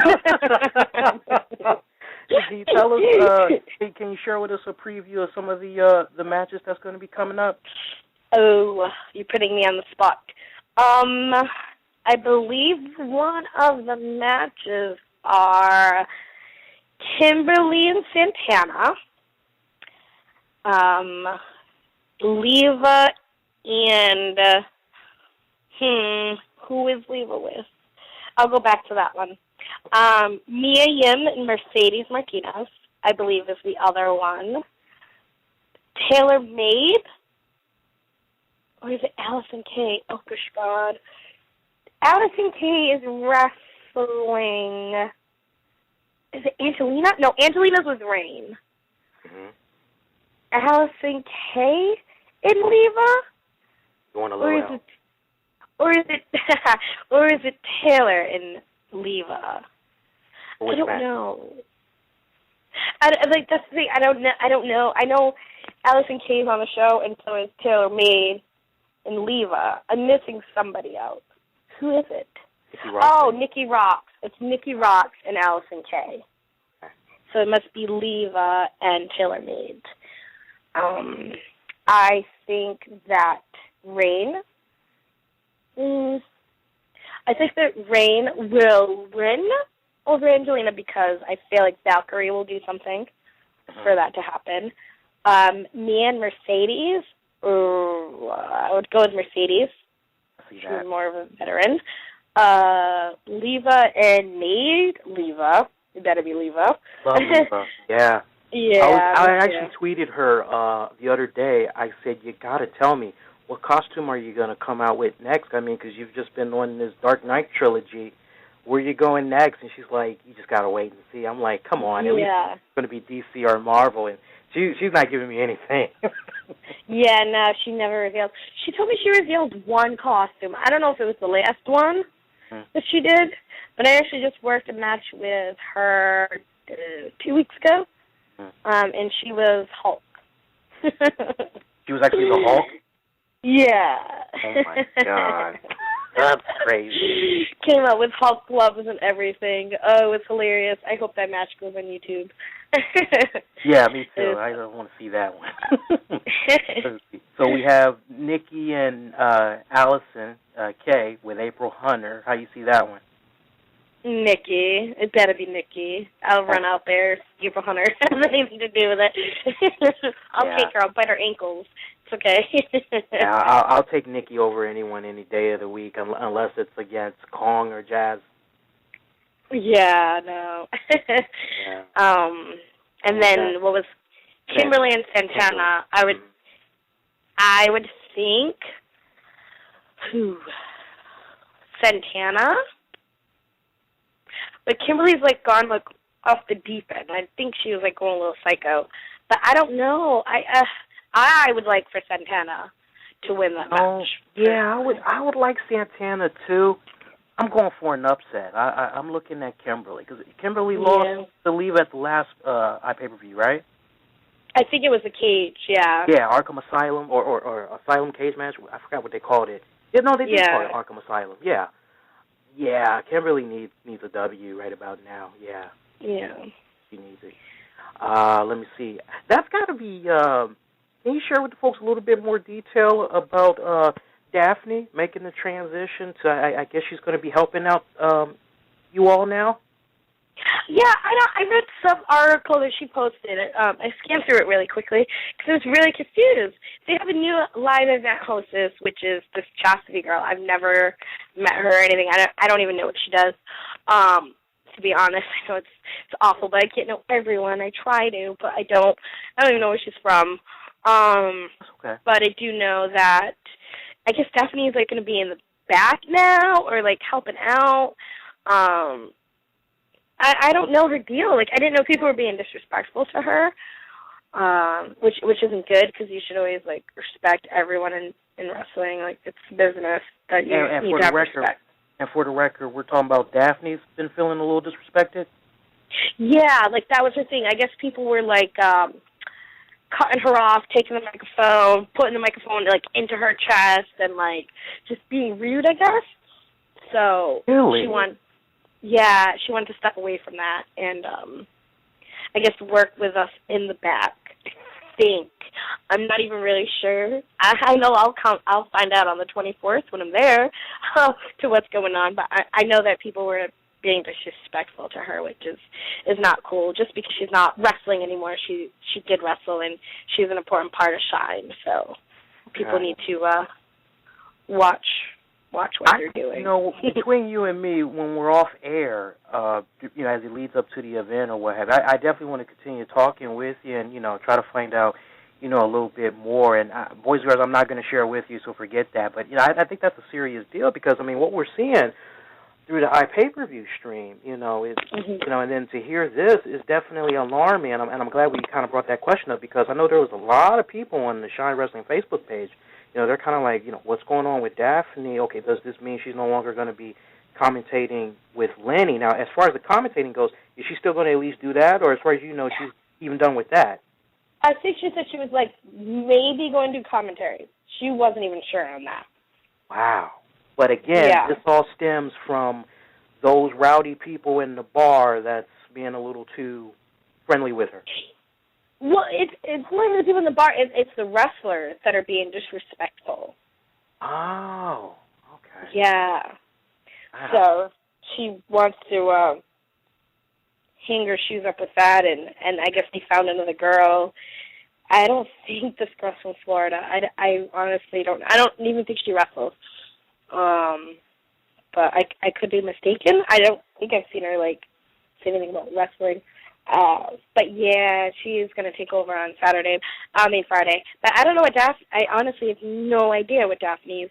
Can you tell us? Can you share with us a preview of some of the matches that's going to be coming up? Oh, you're putting me on the spot. I believe one of the matches are Kimberly and Santana, Leva and, who is Leva with? I'll go back to that one. Mia Yim and Mercedes Martinez, I believe, is the other one. Taylor Made, or is it Allison Kay? Oh, gosh, God. Allison Kay is wrestling. Is it Angelina? No, Angelina's with Rain. Mm-hmm. Allison Kay in Leva? You want a little help? Or is it Taylor in Leva? I don't know. That's the thing. I don't know. I know Allison Kay's on the show, and so is Taylor Made in Leva. I'm missing somebody else. Who is it? Nikki Rocks. It's Nikki Rocks and Allison Kay. So it must be Leva and Taylor Made. I think that Rain. I think that Rain will win over Angelina because I feel like Valkyrie will do something for that to happen. Me and Mercedes, I would go with Mercedes. She's more of a veteran. Leva and Maid. Leva. It better be Leva. Love Leva. Yeah. Yeah. I actually tweeted her the other day. I said, you got to tell me, what costume are you going to come out with next? I mean, because you've just been on this Dark Knight trilogy. Where are you going next? And she's like, you just got to wait and see. I'm like, come on. At least it's going to be DC or Marvel. And she's not giving me anything. Yeah, no, she never revealed. She told me she revealed one costume. I don't know if it was the last one that she did, but I actually just worked a match with her 2 weeks ago, and she was Hulk. She was actually the Hulk? Yeah. Oh, my God. That's crazy. Came out with Hulk gloves and everything. Oh, it's hilarious. I hope that match goes on YouTube. Yeah, me too. I don't want to see that one. So we have Nikki and Allison Kay with April Hunter. How you see that one? Nikki. It better be Nikki. I'll run out there, give a hunter. It has anything to do with it. I'll take her. I'll bite her ankles. It's okay. Yeah, I'll take Nikki over anyone any day of the week, unless it's against Kong or Jazz. Yeah, no. Yeah. And then what was Kimberly and Santana? I would think Santana. But Kimberly's like gone like off the deep end. I think she was like going a little psycho. But I don't know. I would like for Santana to win that match. Yeah, I would like Santana too. I'm going for an upset. I'm looking at Kimberly because Kimberly lost the leave at the last pay-per-view, right? I think it was a cage, yeah. Yeah, Arkham Asylum or Asylum cage match. I forgot what they called it. Yeah, no, they did call it Arkham Asylum. Yeah. Yeah, Kimberly needs a W right about now. Yeah. Yeah. She needs it. Let me see. That's got to be, can you share with the folks a little bit more detail about Daphne making the transition to, I guess she's going to be helping out you all now? Yeah, I read some article that she posted. I scanned through it really quickly because I was really confused. They have a new live event hostess, which is this Chastity girl. I've never met her or anything. I don't even know what she does. To be honest, I know it's awful, but I can't know everyone. I try to, but I don't even know where she's from. Okay. But I do know that I guess Stephanie is like going to be in the back now or like helping out. I don't know her deal. Like, I didn't know people were being disrespectful to her, which isn't good because you should always, like, respect everyone in wrestling. Like, it's business that you need to have respect. And for the record, we're talking about Daphne's been feeling a little disrespected? Yeah, like, that was her thing. I guess people were, like, cutting her off, taking the microphone, putting the microphone, like, into her chest and, like, just being rude, I guess. So really? She wanted to step away from that and I guess work with us in the back. I think. I'm not even really sure. I know I'll find out on the 24th when I'm there to what's going on, but I know that people were being disrespectful to her, which is not cool. Just because she's not wrestling anymore, she did wrestle and she's an important part of Shine. So people need to watch what they're doing. You know, between you and me, when we're off air, you know, as it leads up to the event or what have you, I definitely want to continue talking with you and, you know, try to find out, you know, a little bit more. And boys and girls, I'm not going to share with you, so forget that. But, you know, I think that's a serious deal because, I mean, what we're seeing through the iPay-per-view stream, you know, is, you know, and then to hear this is definitely alarming. And I'm glad we kind of brought that question up because I know there was a lot of people on the Shine Wrestling Facebook page. You know, they're kind of like, you know, what's going on with Daphne? Okay, does this mean she's no longer going to be commentating with Lenny? Now, as far as the commentating goes, is she still going to at least do that? Or as far as you know, she's even done with that? I think she said she was, like, maybe going to do commentary. She wasn't even sure on that. Wow. But again, this all stems from those rowdy people in the bar that's being a little too friendly with her. Well, it's not the people in the bar. It's the wrestlers that are being disrespectful. Oh, okay. Yeah. Wow. So she wants to hang her shoes up with that, and I guess they found another girl. I don't think this girl's from Florida. I honestly don't. I don't even think she wrestles. But I could be mistaken. I don't think I've seen her like say anything about wrestling. But yeah, she is going to take over on Friday. But I don't know what I honestly have no idea what Daphne is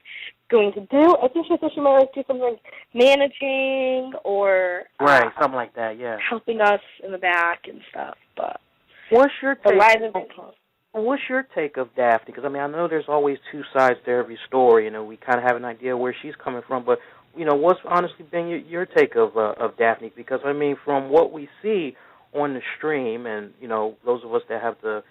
going to do. I think she said she might do something like managing or something like that. Yeah, helping us in the back and stuff. But what's your take of Daphne? Because I mean, I know there's always two sides to every story. You know, we kind of have an idea where she's coming from, but you know, what's honestly been your take of Daphne? Because I mean, from what we see on the stream, and, you know, those of us that have the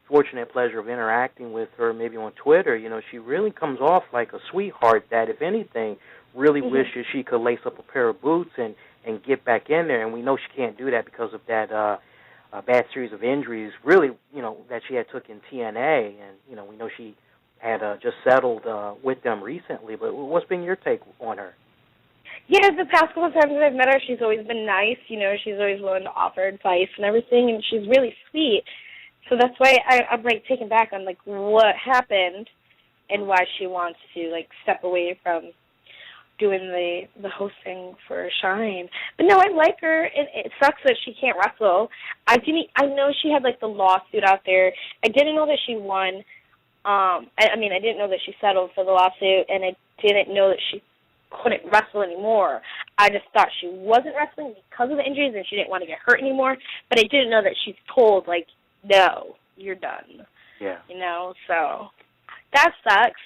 fortunate pleasure of interacting with her maybe on Twitter, you know, she really comes off like a sweetheart that, if anything, really wishes she could lace up a pair of boots and get back in there. And we know she can't do that because of that bad series of injuries, really, you know, that she had took in TNA. And, you know, we know she had just settled with them recently. But what's been your take on her? Yeah, the past couple of times that I've met her, she's always been nice. You know, she's always willing to offer advice and everything, and she's really sweet. So that's why I'm, like, taken back on, like, what happened and why she wants to, like, step away from doing the hosting for Shine. But no, I like her. It sucks that she can't wrestle. I know she had, like, the lawsuit out there. I didn't know that she won. I didn't know that she settled for the lawsuit, and I didn't know that she couldn't wrestle anymore. I just thought she wasn't wrestling because of the injuries and she didn't want to get hurt anymore. But I didn't know that she's told, like, no, you're done. Yeah. You know, so that sucks.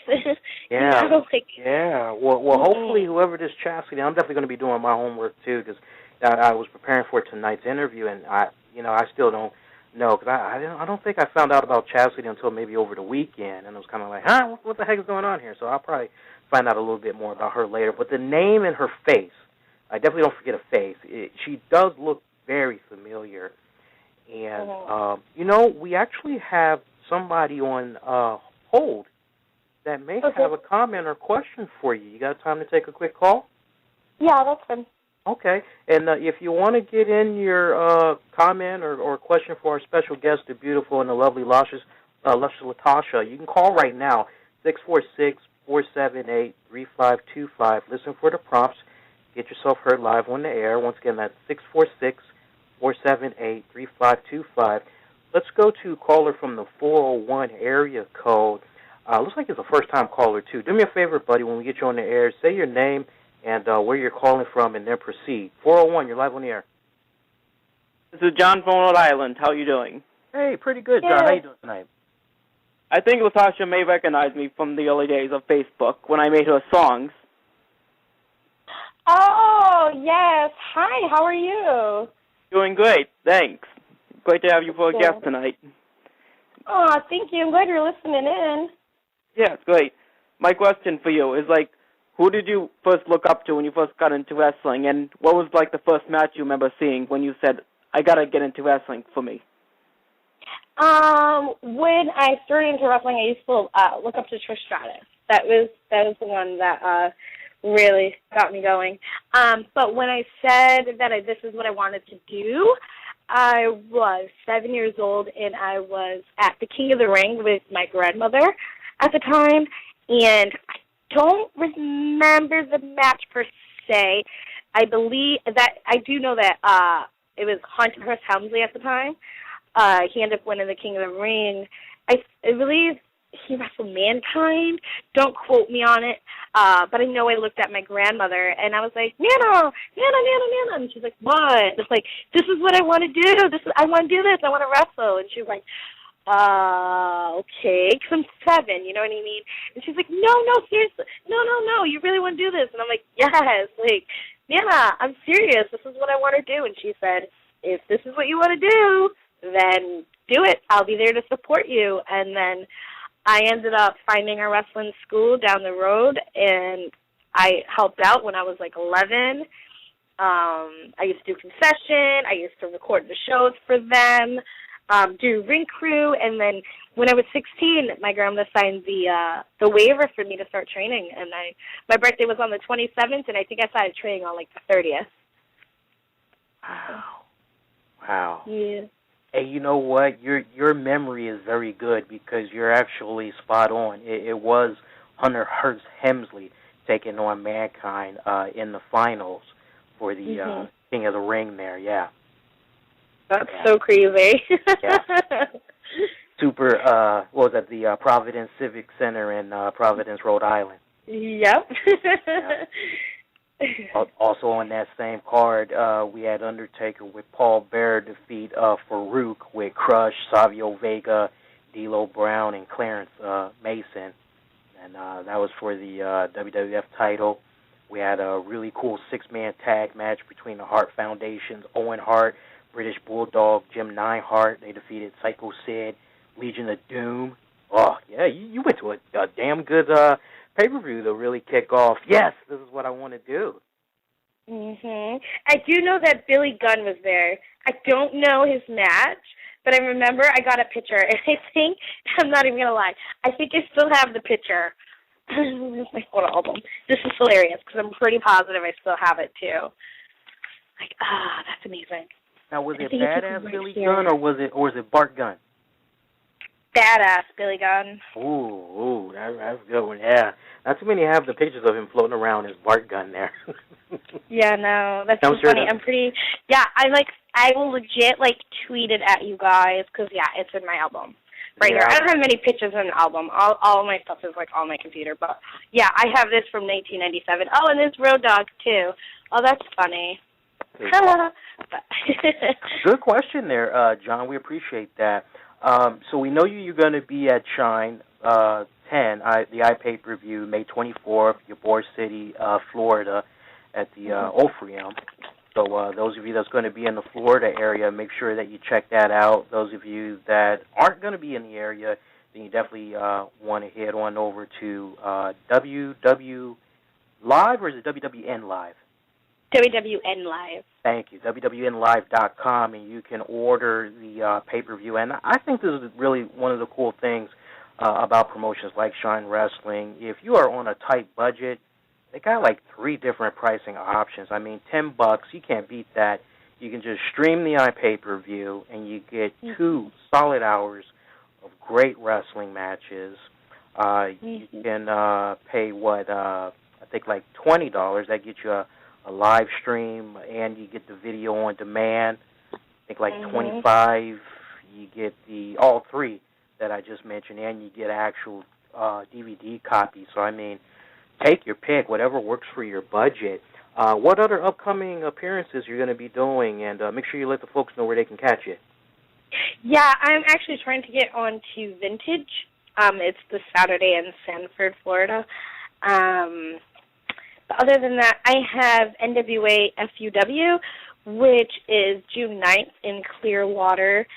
Yeah. You know, like, yeah. Well, hopefully whoever this Chastity, I'm definitely going to be doing my homework too, because I was preparing for tonight's interview, and I still don't know, because I don't think I found out about Chastity until maybe over the weekend, and it was kind of like, huh, what the heck is going on here? So I'll probably find out a little bit more about her later. But the name and her face, I definitely don't forget a face. She does look very familiar. And, we actually have somebody on hold that may have a comment or question for you. You got time to take a quick call? Yeah, that's fine. Okay. And if you want to get in your comment or question for our special guest, the beautiful and the lovely Luscious Latasha, you can call right now, 646-478-3525. Listen for the prompts. Get yourself heard live on the air. Once again, that's 646-478-3525. Let's go to caller from the 401 area code. Looks like it's a first-time caller, too. Do me a favor, buddy, when we get you on the air, say your name and where you're calling from, and then proceed. 401, you're live on the air. This is John from Rhode Island. How are you doing? Hey, pretty good, John. How you doing tonight? I think Latasha may recognize me from the early days of Facebook when I made her songs. Oh, yes. Hi, how are you? Doing great, thanks. Great to have you for a guest tonight. Oh, thank you. I'm glad you're listening in. Yeah, it's great. My question for you is, who did you first look up to when you first got into wrestling, and what was, the first match you remember seeing when you said, I got to get into wrestling for me? When I started into wrestling, I used to look up to Trish Stratus. That was the one that really got me going. But when I said that this is what I wanted to do, I was 7 years old, and I was at the King of the Ring with my grandmother at the time, and I don't remember the match per se. I believe that I do know that it was Hunter Hearst Helmsley at the time. He ended up winning the King of the Ring. I believe he wrestled Mankind. Don't quote me on it. But I know I looked at my grandmother, and I was like, Nana. And she's like, what? It's like, this is what I want to do. I want to do this. I want to wrestle. And she was like, okay, because I'm 7, you know what I mean? And she's like, no, seriously, no, you really want to do this? And I'm like, yes, Nana, I'm serious. This is what I want to do. And she said, if this is what you want to do, then do it. I'll be there to support you. And then I ended up finding a wrestling school down the road, and I helped out when I was 11. I used to do concession. I used to record the shows for them, do ring crew, and then when I was 16, my grandma signed the waiver for me to start training, and my birthday was on the 27th, and I think I started training on the 30th. Wow. Yeah. Hey, you know what? Your memory is very good, because you're actually spot on. It was Hunter Hearst Helmsley taking on Mankind in the finals for the King of the Ring there, yeah. That's so crazy. Yeah. Super, what was that, the Providence Civic Center in Providence, Rhode Island. Yep. Yeah. Also on that same card, we had Undertaker with Paul Bearer defeat Farouk with Crush, Savio Vega, D'Lo Brown, and Clarence Mason. And that was for the WWF title. We had a really cool 6-man tag match between the Hart Foundation's Owen Hart, British Bulldog, Jim Neidhart. They defeated Psycho Sid, Legion of Doom. Oh, yeah, you went to a damn good pay-per-view to really kick off. Yes, this is what I want to do. I do know that Billy Gunn was there. I don't know his match, but I remember I got a picture, and I think, I'm not even going to lie, I think I still have the picture This is my photo album. This is hilarious because I'm pretty positive I still have it too. Like, that's amazing. Now, was it Badass Billy Gunn or was it Bart Gunn? Badass Billy Gunn. Ooh, that's a good one. Yeah, not too many have the pictures of him floating around as Bart Gunn there. Yeah, no, that's so funny. I'm pretty. Yeah, I will legit tweet it at you guys because it's in my album right here. I don't have many pictures in the album. All of my stuff is on my computer, but yeah, I have this from 1997. Oh, and there's Road Dogg too. Oh, that's funny. Good question there, John. We appreciate that. So we know you're going to be at Shine 10, the iPay-per-view, May 24th, Ybor City, Florida, at the Orpheum. So those of you that's going to be in the Florida area, make sure that you check that out. Those of you that aren't going to be in the area, then you definitely want to head on over to WW Live, or is it WWN Live? WWN Live. Thank you. WWNLive.com, and you can order the pay-per-view. And I think this is really one of the cool things about promotions like Shine Wrestling. If you are on a tight budget, they got 3 different pricing options. I mean, $10, you can't beat that. You can just stream the iPay-per-view, and you get 2 solid hours of great wrestling matches. You can pay, I think $20. That gets you a live stream, and you get the video on demand. I think $25, you get all 3 that I just mentioned, and you get actual DVD copies. So, I mean, take your pick, whatever works for your budget. What other upcoming appearances you're going to be doing, and make sure you let the folks know where they can catch it. Yeah, I'm actually trying to get on to Vintage. It's this Saturday in Sanford, Florida. But other than that, I have NWA FUW, which is June 9th in Clearwater.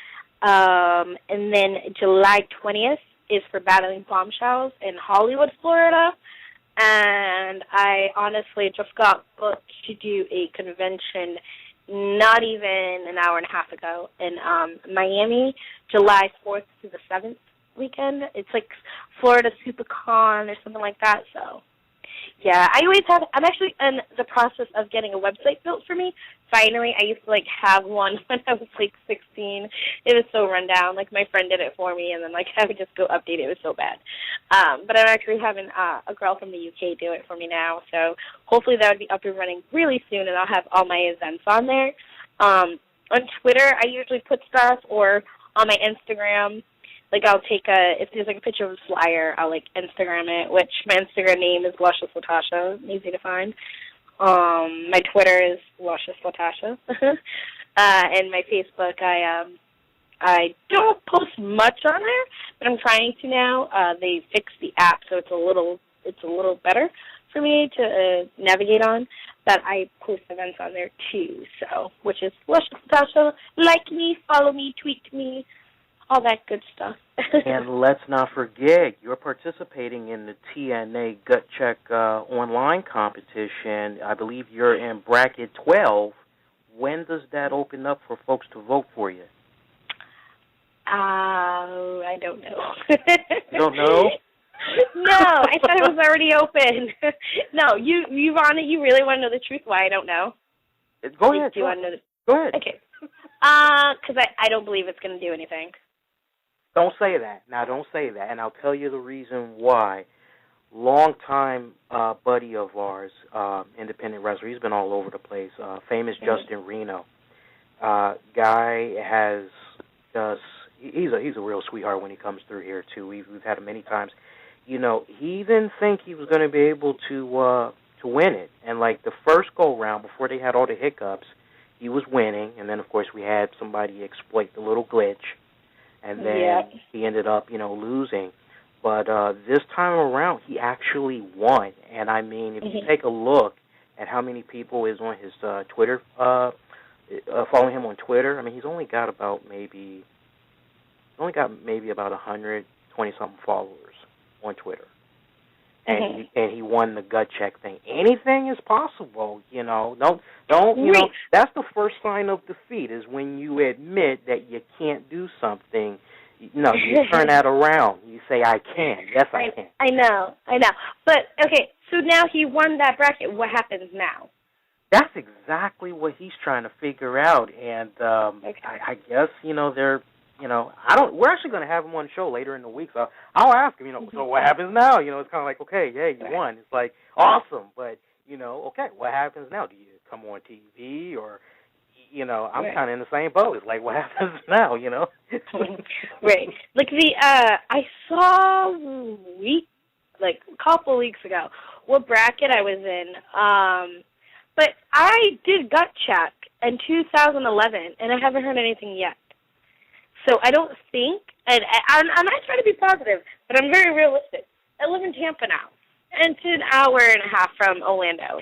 And then July 20th is for Battling Bombshells in Hollywood, Florida. And I honestly just got booked to do a convention not even an hour and a half ago in Miami, July 4th to the 7th weekend. It's Florida SuperCon or something like that, so... Yeah, I'm actually in the process of getting a website built for me. Finally, I used to, have one when I was, 16. It was so run down. My friend did it for me, and then, I would just go update it. It was so bad. But I'm actually having a girl from the UK do it for me now, so hopefully that would be up and running really soon, and I'll have all my events on there. On Twitter, I usually put stuff, or on my Instagram. I'll take if there's a picture of a flyer, I'll Instagram it, which my Instagram name is Luscious Latasha, easy to find. My Twitter is Luscious Latasha. And my Facebook, I don't post much on there, but I'm trying to now. They fixed the app, so it's a little better for me to navigate on. But I post events on there too, so which is Luscious Latasha. Like me, follow me, tweet me. All that good stuff. And let's not forget, you're participating in the TNA Gut Check online competition. I believe you're in bracket 12. When does that open up for folks to vote for you? I don't know. You don't know? No, I thought it was already open. No, you've on it. You really want to know the truth? Why I don't know? Go ahead. Do you want to know Go ahead. Okay. Because I don't believe it's going to do anything. Don't say that. Now, don't say that. And I'll tell you the reason why. Long-time buddy of ours, independent wrestler. He's been all over the place. Famous Justin Reno. Guy has just... He's a real sweetheart when he comes through here, too. We've had him many times. You know, he didn't think he was going to be able to win it. And, the first go-round, before they had all the hiccups, he was winning. And then, of course, we had somebody exploit the little glitch. And then he ended up, losing. But this time around, he actually won. And, I mean, if you take a look at how many people is on his Twitter, following him on Twitter, I mean, he's only got maybe about 120-something followers on Twitter. And he won the gut check thing. Anything is possible, Don't that's the first sign of defeat is when you admit that you can't do something No, you turn that around. You say, I can. Yes, I can. I know. But, okay, so now he won that bracket. What happens now? That's exactly what he's trying to figure out. And Okay. I guess, they're, we're actually going to have him on the show later in the week. So I'll ask him, so what happens now? It's kind of like, okay, yeah, you won. It's like, awesome. But, okay, what happens now? Do you come on TV or... I'm kind of in the same boat. It's like, what happens now, Right. Like I saw a couple weeks ago, what bracket I was in. But I did gut check in 2011, and I haven't heard anything yet. So I don't think, and I try to be positive, but I'm very realistic. I live in Tampa now, and it's an hour and a half from Orlando.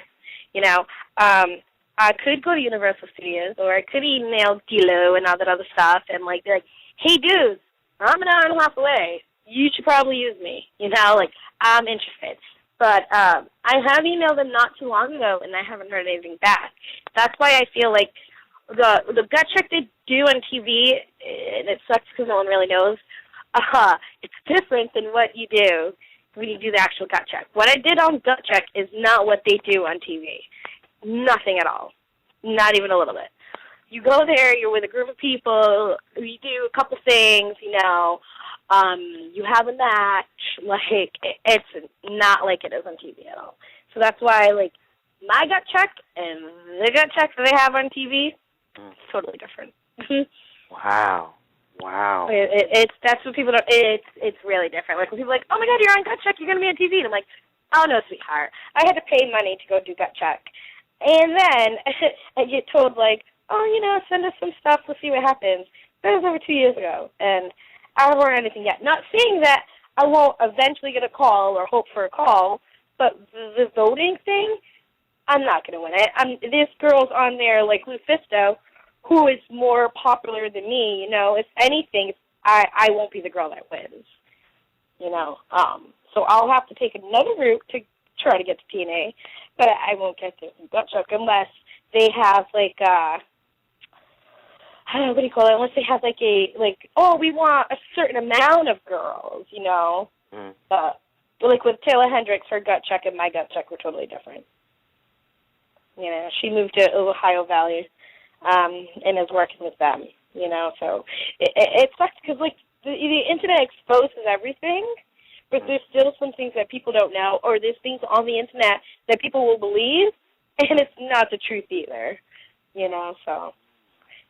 I could go to Universal Studios, or I could email Dilo and all that other stuff, and be like, hey, dudes, I'm an hour and a half away. You should probably use me. I'm interested. But I have emailed them not too long ago, and I haven't heard anything back. That's why I feel like the gut check they do on TV, and it sucks because no one really knows, it's different than what you do when you do the actual gut check. What I did on gut check is not what they do on TV. Nothing at all. Not even a little bit. You go there, you're with a group of people, you do a couple things, you have a match. It's not like it is on TV at all. So that's why, my gut check and the gut check that they have on TV, it's totally different. Wow. That's what people don't, it's really different. When people are like, oh my God, you're on gut check, you're going to be on TV. And I'm like, oh no, sweetheart. I had to pay money to go do gut check. And then I get told, send us some stuff, we'll see what happens. That was over 2 years ago, and I haven't heard anything yet. Not saying that I won't eventually get a call or hope for a call, but the voting thing, I'm not going to win it. There's girls on there like Lufisto, who is more popular than me. If anything, I won't be the girl that wins. So I'll have to take another route to try to get to TNA, but I won't get to gut check unless they have what do you call it? Unless they have we want a certain amount of girls, But with Taylor Hendricks, her gut check and my gut check were totally different. She moved to Ohio Valley, and is working with them. So it sucks because the internet exposes everything. But there's still some things that people don't know, or there's things on the internet that people will believe, and it's not the truth either, so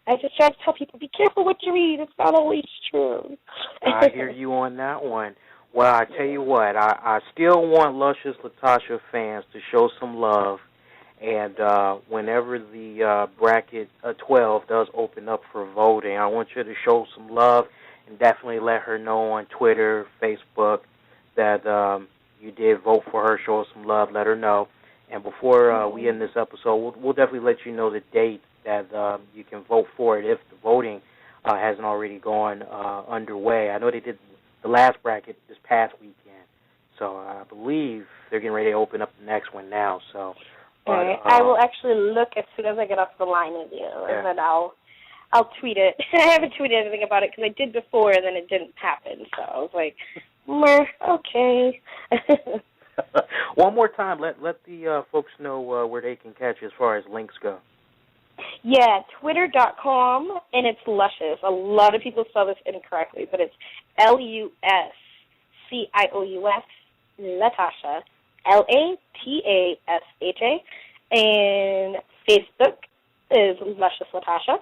I just try to tell people, be careful what you read. It's not always true. I hear you on that one. Well, I tell you what, I still want Luscious Latasha fans to show some love, and whenever the bracket 12 does open up for voting, I want you to show some love and definitely let her know on Twitter, Facebook, that you did vote for her. Show her some love, let her know. And before we end this episode, we'll definitely let you know the date that you can vote for it if the voting hasn't already gone underway. I know they did the last bracket this past weekend, so I believe they're getting ready to open up the next one now. So, I will actually look as soon as I get off the line with you, and then I'll tweet it. I haven't tweeted anything about it because I did before, and then it didn't happen. So I was like, okay. One more time, let the folks know where they can catch you as far as links go. Yeah, twitter.com, and it's Luscious. A lot of people spell this incorrectly, but it's Luscious, Latasha, Latasha, and Facebook is Luscious Latasha,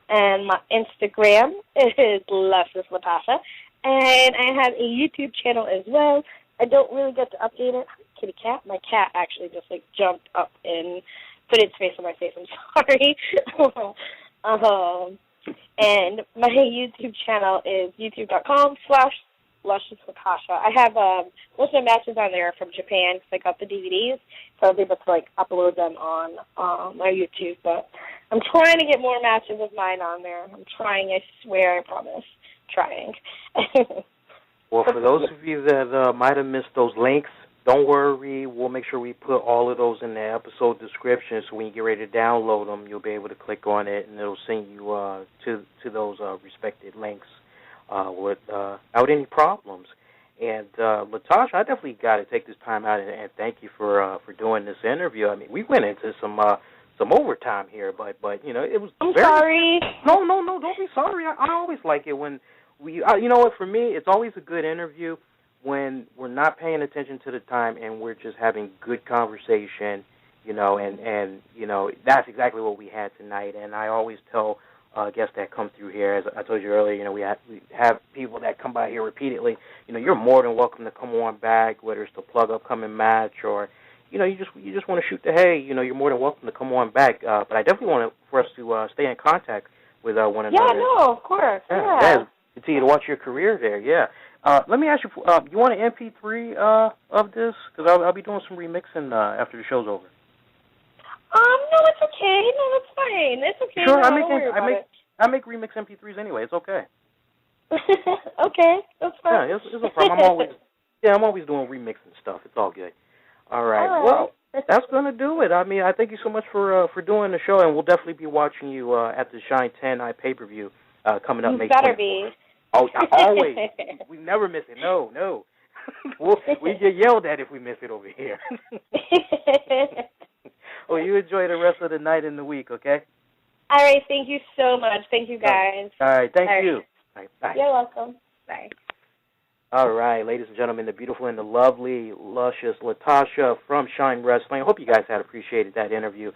and my Instagram is Luscious Latasha, and I have a YouTube channel as well. I don't really get to update it. Kitty cat. My cat actually just jumped up and put its face on my face. I'm sorry. And my YouTube channel is youtube.com/Luscious Latasha. I have most of my matches on there are from Japan because I got the DVDs, so I was able to upload them on my YouTube. But I'm trying to get more matches of mine on there. I'm trying. I swear. I promise. Trying. Well, for those of you that might have missed those links, don't worry. We'll make sure we put all of those in the episode description, so when you get ready to download them, you'll be able to click on it, and it'll send you to those respected links. without any problems. And Latasha, I definitely got to take this time out and thank you for doing this interview. I mean, we went into some overtime here, but it was. I'm sorry. No, don't be sorry. I always like it when you know what? For me, it's always a good interview when we're not paying attention to the time and we're just having good conversation. And that's exactly what we had tonight. And I always tell guests that come through here, as I told you earlier, we have people that come by here repeatedly. You're more than welcome to come on back, whether it's to plug upcoming match or, you just want to shoot the hay. You're more than welcome to come on back. But I definitely want for us to stay in contact with one another. Yeah, no, of course. Yeah. Continue to watch your career there. Yeah. Let me ask you, you want an MP3 of this? Because I'll be doing some remixing after the show's over. No, it's okay. No, it's fine. It's okay. Sure, No, I make remix MP3s anyway. It's okay. Okay, that's fine. Yeah, it's no problem. I'm always doing remixing stuff. It's all good. All right. Well, that's gonna do it. I mean, I thank you so much for doing the show, and we'll definitely be watching you at the Shine 10 pay-per-view coming up. You better be. Oh, always. We never miss it. No. we get yelled at if we miss it over here. Well, you enjoy the rest of the night and the week, okay? All right. Thank you so much. Thank you, guys. All right. Thank you. All right, bye. You're welcome. Bye. All right, ladies and gentlemen, the beautiful and the lovely, luscious Latasha from Shine Wrestling. I hope you guys had appreciated that interview.